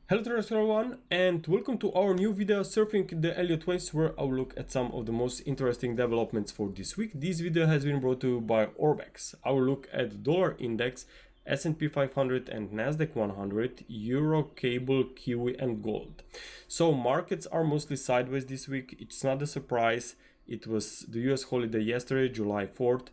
Hello traders everyone, and welcome to our new video surfing the Elliott waves, where I'll look at some of the most interesting developments for this week. This video has been brought to you by Orbex. I will look at dollar index, S&P 500 and NASDAQ 100, euro, cable, kiwi and gold. So markets are mostly sideways this week. It's not a surprise. It was the US holiday yesterday, July 4th.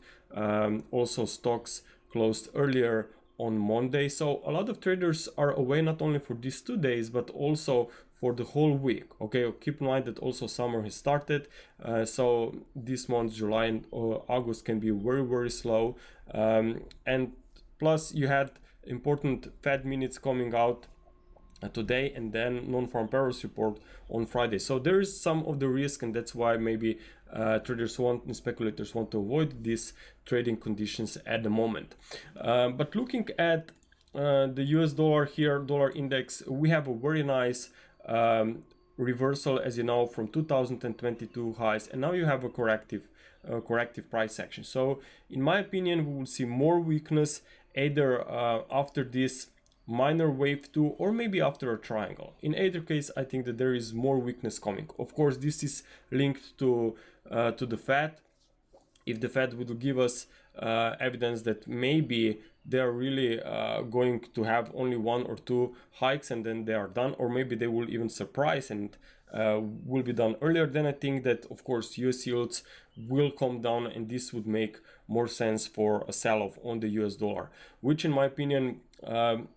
Also stocks closed earlier on Monday, so a lot of traders are away not only for these 2 days but also for the whole week. Okay, keep in mind that also summer has started, so this month, July and August, can be very slow, and plus you had important Fed minutes coming out today, and then non-farm payrolls report on Friday. So there is some of the risk, and that's why maybe traders and speculators want to avoid these trading conditions at the moment. But looking at the US dollar here, dollar index, we have a very nice reversal, as you know, from 2022 highs, and now you have a corrective price action. So in my opinion, we will see more weakness either after this minor wave 2 or maybe after a triangle. In either case, I think that there is more weakness coming. Of course, this is linked to the Fed. If the Fed will give us evidence that maybe they are really going to have only 1 or 2 hikes and then they are done, or maybe they will even surprise and will be done earlier, then I think that of course US yields will come down, and this would make more sense for a sell-off on the US dollar, which in my opinion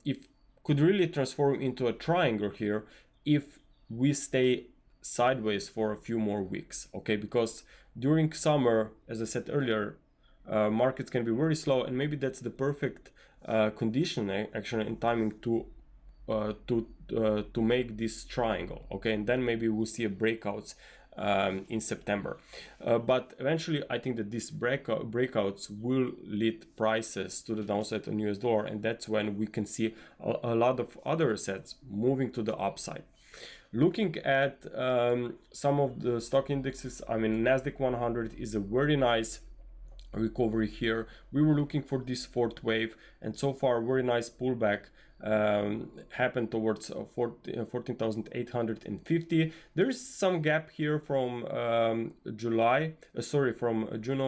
if could really transform into a triangle here if we stay sideways for a few more weeks. Okay, because during summer, as I said earlier, markets can be very slow, and maybe that's the perfect condition actually and timing to make this triangle. Okay, and then maybe we'll see a breakouts in September, but eventually I think that these breakouts will lead prices to the downside on US dollar, and that's when we can see a lot of other assets moving to the upside. Looking at some of the stock indexes, I mean, NASDAQ 100 is a very nice recovery here. We were looking for this fourth wave, and so far very nice pullback happened towards 14,850. There is some gap here from from June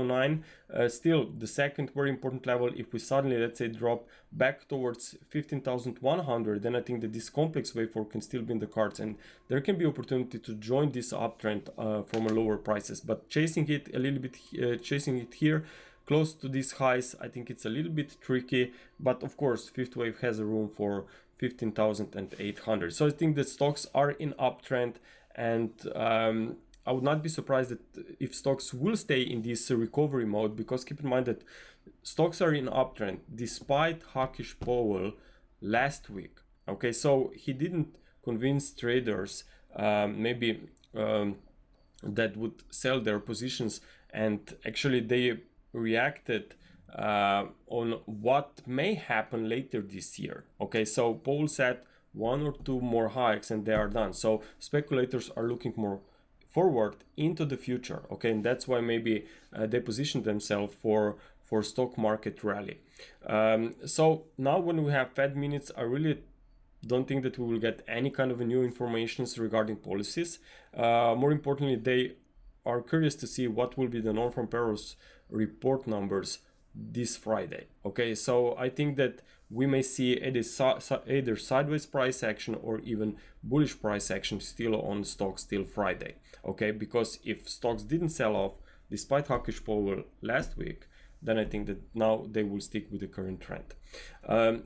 09. Still the second very important level. If we suddenly, let's say, drop back towards 15,100, then I think that this complex wave 4 can still be in the cards, and there can be opportunity to join this uptrend from a lower prices. But chasing it a little bit, chasing it here close to these highs, I think it's a little bit tricky, but of course fifth wave has a room for 15,800. So I think the stocks are in uptrend, and I would not be surprised that if stocks will stay in this recovery mode, because keep in mind that stocks are in uptrend despite hawkish Powell last week. Okay, so he didn't convince traders that would sell their positions, and actually they reacted on what may happen later this year. Okay, so Powell said 1 or 2 more hikes and they are done. So speculators are looking more forward into the future. Okay, and that's why maybe they positioned themselves for stock market rally. So now when we have Fed minutes, I really don't think that we will get any kind of new information regarding policies. More importantly, they are curious to see what will be the non-farm payrolls report numbers this Friday. Okay, so I think that we may see either sideways price action or even bullish price action still on stocks till Friday. Okay, because if stocks didn't sell off despite hawkish Powell last week, then I think that now they will stick with the current trend.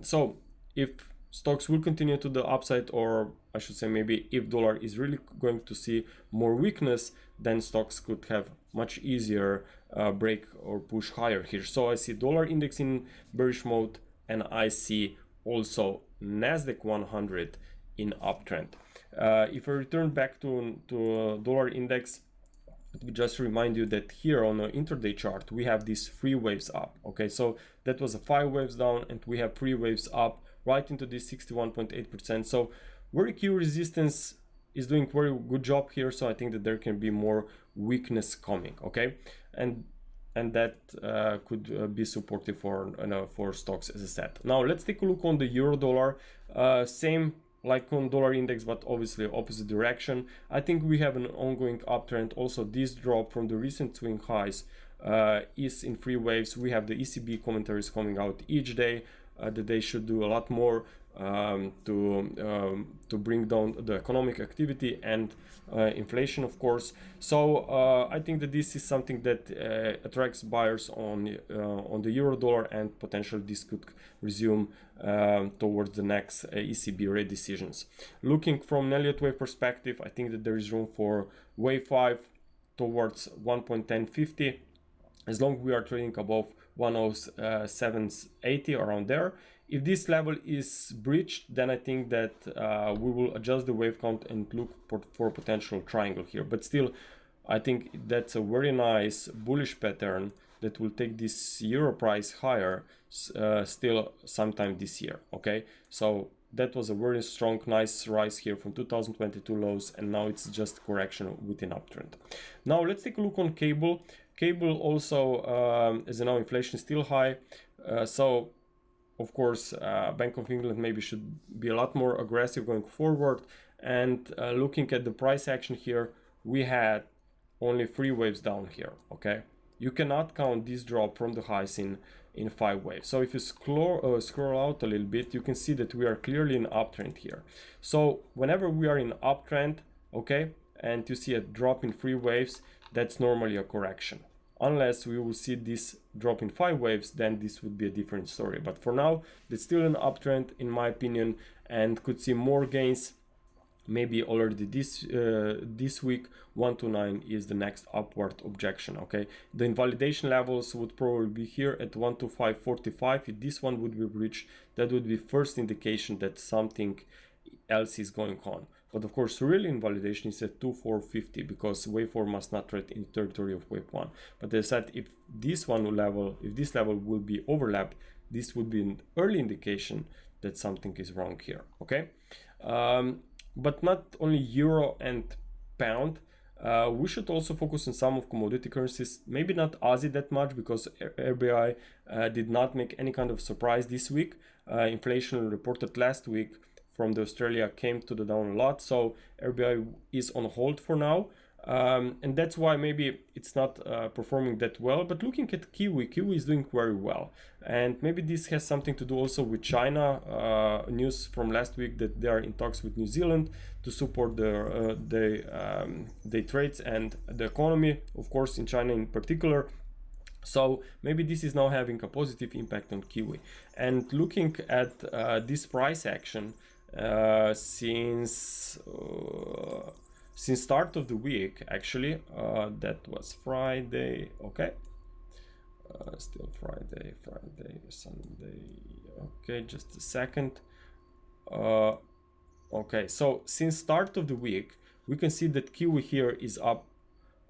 So if stocks will continue to the upside, or I should say maybe if dollar is really going to see more weakness, then stocks could have much easier break or push higher here. So I see dollar index in bearish mode, and I see also NASDAQ 100 in uptrend. If I return back to dollar index, let me just remind you that here on the intraday chart we have these 3 waves up. Okay, so that was a 5 waves down, and we have 3 waves up right into this 61.8%. So very key resistance is doing very good job here, so I think that there can be more weakness coming. Okay, and that could be supportive for stocks, as I said. Now let's take a look on the euro dollar. Same like on dollar index, but obviously opposite direction. I think we have an ongoing uptrend. Also, this drop from the recent swing highs is in three waves. We have the ECB commentaries coming out each day that they should do a lot more to bring down the economic activity and inflation, of course. So I think that this is something that attracts buyers on the euro dollar, and potentially this could resume towards the next ECB rate decisions. Looking from an Elliott wave perspective, I think that there is room for wave 5 towards 1.1050, as long as we are trading above 107.80 around there. If this level is breached, then I think that we will adjust the wave count and look for a potential triangle here. But still, I think that's a very nice bullish pattern that will take this euro price higher still sometime this year. Okay, so that was a very strong, nice rise here from 2022 lows, and now it's just correction within uptrend. Now let's take a look on cable. Cable also, as you know, inflation is still high, so of course Bank of England maybe should be a lot more aggressive going forward. And looking at the price action here, we had only 3 waves down here. Okay, you cannot count this drop from the highs in 5 waves. So if you scroll out a little bit, you can see that we are clearly in uptrend here. So whenever we are in uptrend, okay, and you see a drop in 3 waves, that's normally a correction. Unless we will see this drop in 5 waves, then this would be a different story. But for now, it's still an uptrend in my opinion, and could see more gains maybe already this week. 129 is the next upward objection. Okay, the invalidation levels would probably be here at 125.45. If this one would be breached, that would be first indication that something else is going on. But of course, real invalidation is at 2450, because wave 4 must not trade in territory of wave 1. But as I said, if this level will be overlapped, this would be an early indication that something is wrong here. Okay, but not only euro and pound. We should also focus on some of commodity currencies. Maybe not Aussie that much, because RBI did not make any kind of surprise this week. Inflation reported last week from the Australia came to the down a lot, so RBI is on hold for now, and that's why maybe it's not performing that well. But looking at Kiwi is doing very well, and maybe this has something to do also with China. News from last week that they are in talks with New Zealand to support their trades and the economy, of course in China in particular. So maybe this is now having a positive impact on Kiwi. And looking at this price action, since start of the week, actually, that was Friday. Okay, still Friday, Sunday. Okay, just a second. Okay, so since start of the week, we can see that Kiwi here is up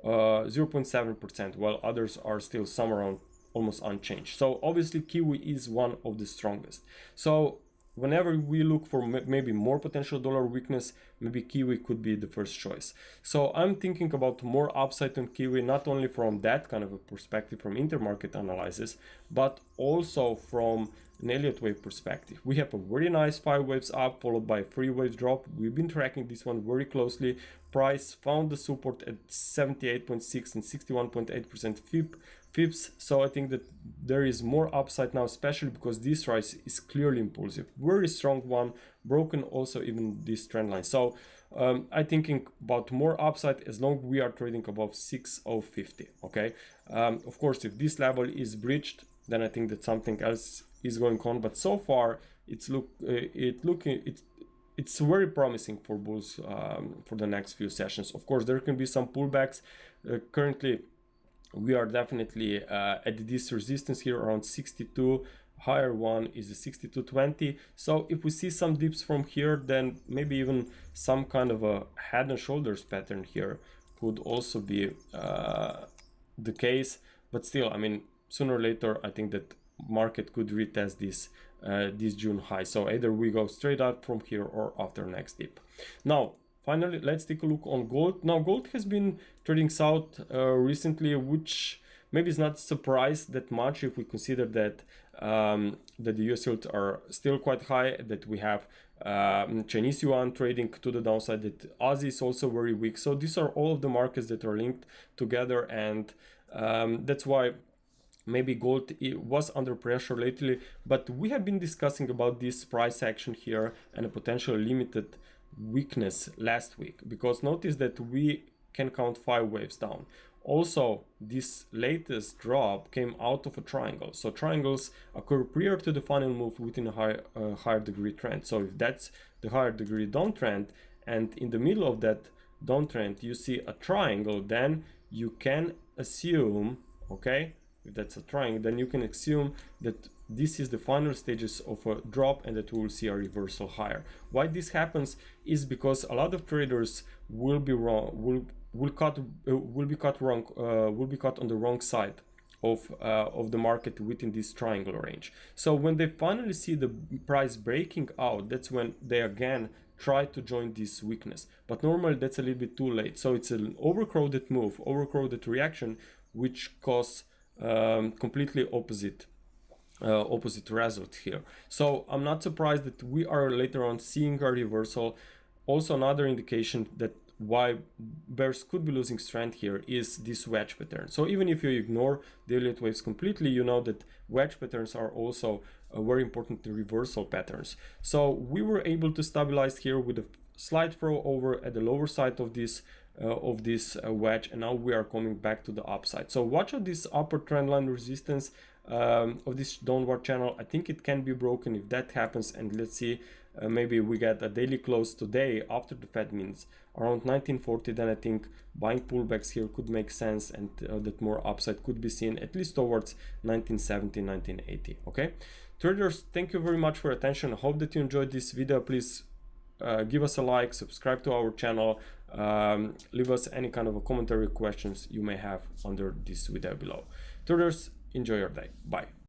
0.7%, while others are still some around almost unchanged. So obviously Kiwi is one of the strongest. So whenever we look for maybe more potential dollar weakness, maybe Kiwi could be the first choice. So I'm thinking about more upside on Kiwi, not only from that kind of a perspective from intermarket analysis, but also from an Elliott wave perspective. We have a very nice 5 waves up followed by a 3 waves drop. We've been tracking this one very closely. Price found the support at 78.6 and 61.8% FIPS. So I think that there is more upside now, especially because this rise is clearly impulsive. Very strong one, broken also even this trend line. So I'm thinking about more upside as long as we are trading above 6050. Okay, of course, if this level is breached, then I think that something else is going on. But so far, it's very promising for bulls for the next few sessions. Of course, there can be some pullbacks. Currently, we are definitely at this resistance here around 62. Higher one is the 62.20. So if we see some dips from here, then maybe even some kind of a head and shoulders pattern here could also be the case. But still, I mean, sooner or later, I think that market could retest this June high. So either we go straight up from here or after next dip. Now, finally, let's take a look on gold. Now, gold has been trading south recently, which maybe is not surprised that much if we consider that that the US yields are still quite high, that we have Chinese yuan trading to the downside, that Aussie is also very weak. So these are all of the markets that are linked together, and that's why maybe gold was under pressure lately. But we have been discussing about this price action here and a potential limited weakness last week, because notice that we can count 5 waves down. Also, this latest drop came out of a triangle. So triangles occur prior to the final move within a higher degree trend. So if that's the higher degree downtrend, and in the middle of that downtrend you see a triangle, then you can assume, okay, if that's a triangle, then you can assume that this is the final stages of a drop and that we will see a reversal higher. Why this happens is because a lot of traders will be wrong, will be caught on the wrong side of the market within this triangle range. So when they finally see the price breaking out, that's when they again try to join this weakness. But normally that's a little bit too late. So it's an overcrowded move, overcrowded reaction, which causes completely opposite result here. So I'm not surprised that we are later on seeing a reversal. Also, another indication that why bears could be losing strength here is this wedge pattern. So even if you ignore the Elliott waves completely, you know that wedge patterns are also very important reversal patterns. So we were able to stabilize here with a slight throw over at the lower side of this wedge, and now we are coming back to the upside. So watch out this upper trend line resistance of this downward channel. I think it can be broken if that happens, and let's see, maybe we get a daily close today after the Fed means around 1940. Then I think buying pullbacks here could make sense, and that more upside could be seen at least towards 1970, 1980. Okay, traders, thank you very much for your attention. I hope that you enjoyed this video. Please give us a like, subscribe to our channel, leave us any kind of a commentary, questions you may have under this video below. Traders, enjoy your day. Bye.